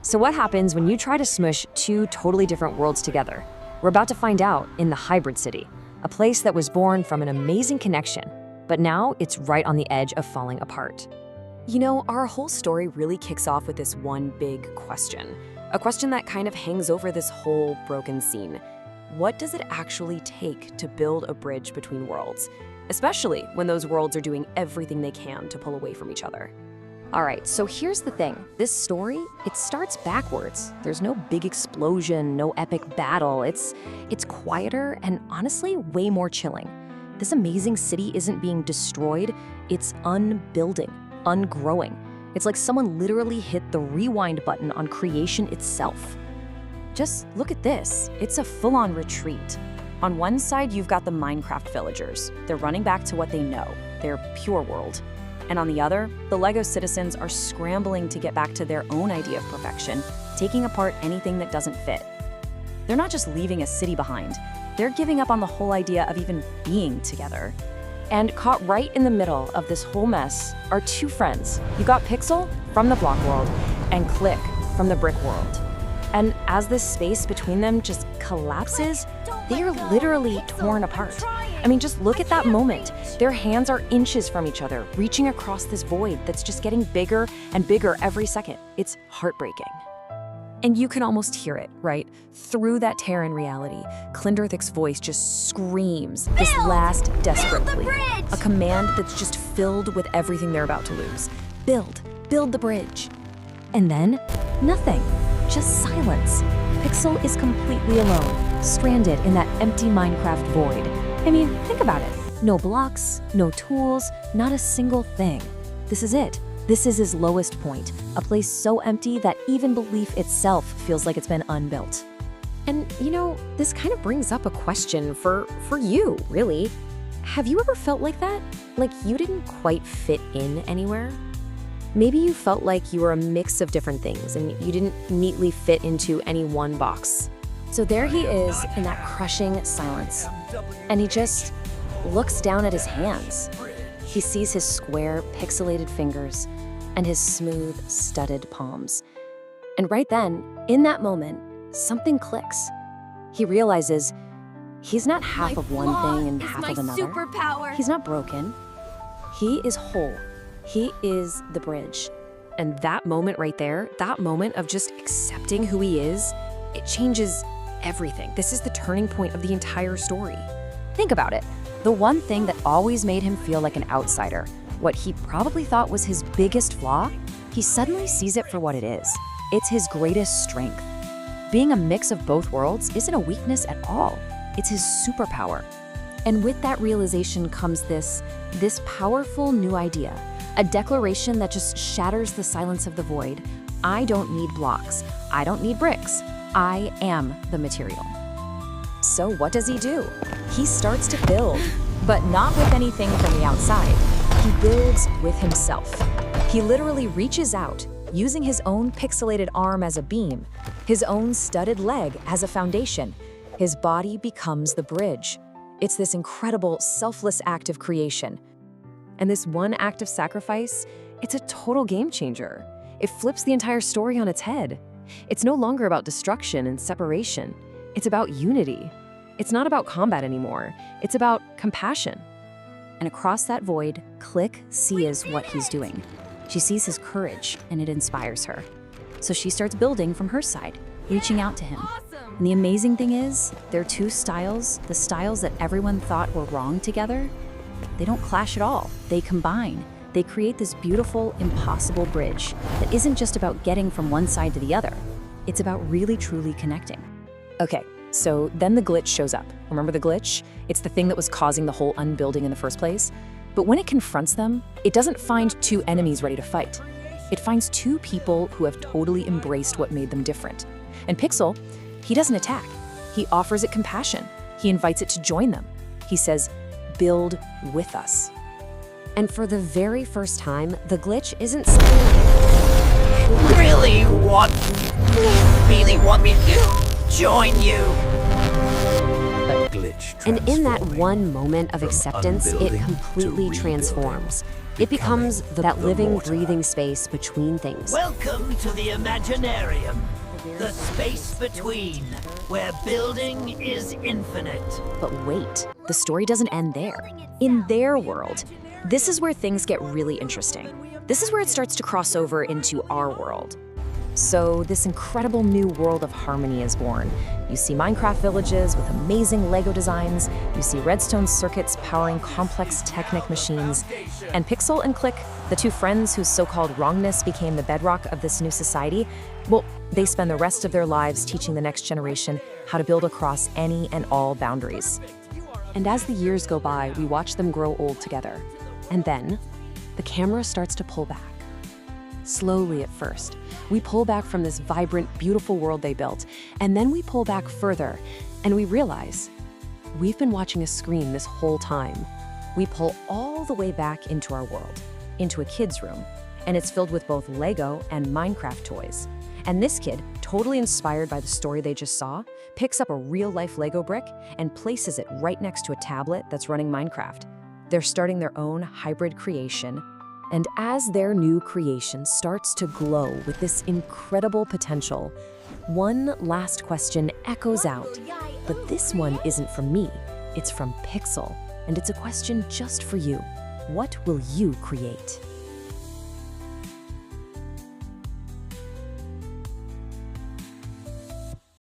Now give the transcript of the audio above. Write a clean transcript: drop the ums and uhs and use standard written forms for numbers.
So what happens when you try to smush two totally different worlds together? We're about to find out in the hybrid city, a place that was born from an amazing connection, but now it's right on the edge of falling apart. You know, our whole story really kicks off with this one big question. A question that kind of hangs over this whole broken scene. What does it actually take to build a bridge between worlds? Especially when those worlds are doing everything they can to pull away from each other. All right, so here's the thing. This story, it starts backwards. There's no big explosion, no epic battle. It's quieter and honestly way more chilling. This amazing city isn't being destroyed, it's unbuilding, ungrowing. It's like someone literally hit the rewind button on creation itself. Just look at this. It's a full-on retreat. On one side, you've got the Minecraft villagers. They're running back to what they know, their pure world. And on the other, the LEGO citizens are scrambling to get back to their own idea of perfection, taking apart anything that doesn't fit. They're not just leaving a city behind, they're giving up on the whole idea of even being together. And caught right in the middle of this whole mess are two friends. You got Pixel from the block world and Click from the brick world. And as this space between them just collapses, they are literally torn apart. I mean, just look at that moment. Their hands are inches from each other, reaching across this void that's just getting bigger and bigger every second. It's heartbreaking. And you can almost hear it, right? Through that tear in reality, Clinderthic's voice just screams this last desperate plea. A command that's just filled with everything they're about to lose. Build the bridge. And then, nothing, just silence. Pixel is completely alone, stranded in that empty Minecraft void. I mean, think about it. No blocks, no tools, not a single thing. This is it. This is his lowest point, a place so empty that even belief itself feels like it's been unbuilt. And you know, this kind of brings up a question for you, really. Have you ever felt like that? Like you didn't quite fit in anywhere? Maybe you felt like you were a mix of different things and you didn't neatly fit into any one box. So there he is in that crushing silence, and he just looks down at his hands. He sees his square, pixelated fingers and his smooth, studded palms. And right then, in that moment, something clicks. He realizes he's not half of one thing and half of another. Superpower. He's not broken. He is whole. He is the bridge. And that moment right there, that moment of just accepting who he is, it changes everything. This is the turning point of the entire story. Think about it. The one thing that always made him feel like an outsider, what he probably thought was his biggest flaw, he suddenly sees it for what it is. It's his greatest strength. Being a mix of both worlds isn't a weakness at all. It's his superpower. And with that realization comes this powerful new idea, a declaration that just shatters the silence of the void. I don't need blocks. I don't need bricks. I am the material. So what does he do? He starts to build, but not with anything from the outside. He builds with himself. He literally reaches out, using his own pixelated arm as a beam, his own studded leg as a foundation. His body becomes the bridge. It's this incredible, selfless act of creation. And this one act of sacrifice, it's a total game changer. It flips the entire story on its head. It's no longer about destruction and separation. It's about unity. It's not about combat anymore. It's about compassion. And across that void, Click sees what he's doing. She sees his courage, and it inspires her. So she starts building from her side, reaching out to him. And the amazing thing is, their two styles, the styles that everyone thought were wrong together, they don't clash at all. They combine. They create this beautiful, impossible bridge that isn't just about getting from one side to the other. It's about really, truly connecting. Okay, so then the glitch shows up. Remember the glitch? It's the thing that was causing the whole unbuilding in the first place. But when it confronts them, it doesn't find two enemies ready to fight. It finds two people who have totally embraced what made them different. And Pixel, he doesn't attack. He offers it compassion. He invites it to join them. He says, build with us. And for the very first time, the glitch isn't saying, Really want me to join you. and in that one moment of acceptance, it completely transforms. It becomes that living, breathing space between things. Welcome to the Imaginarium, the space between, where building is infinite. But wait, the story doesn't end there. In their world, this is where things get really interesting. This is where it starts to cross over into our world. So this incredible new world of harmony is born. You see Minecraft villages with amazing Lego designs, you see redstone circuits powering complex Technic machines, and Pixel and Click, the two friends whose so-called wrongness became the bedrock of this new society, well, they spend the rest of their lives teaching the next generation how to build across any and all boundaries. And as the years go by, we watch them grow old together. And then, the camera starts to pull back. Slowly at first. We pull back from this vibrant, beautiful world they built, and then we pull back further, and we realize we've been watching a screen this whole time. We pull all the way back into our world, into a kid's room, and it's filled with both Lego and Minecraft toys. And this kid, totally inspired by the story they just saw, picks up a real-life Lego brick and places it right next to a tablet that's running Minecraft. They're starting their own hybrid creation. And as their new creation starts to glow with this incredible potential, one last question echoes out. But this one isn't from me, it's from Pixel, and it's a question just for you. What will you create?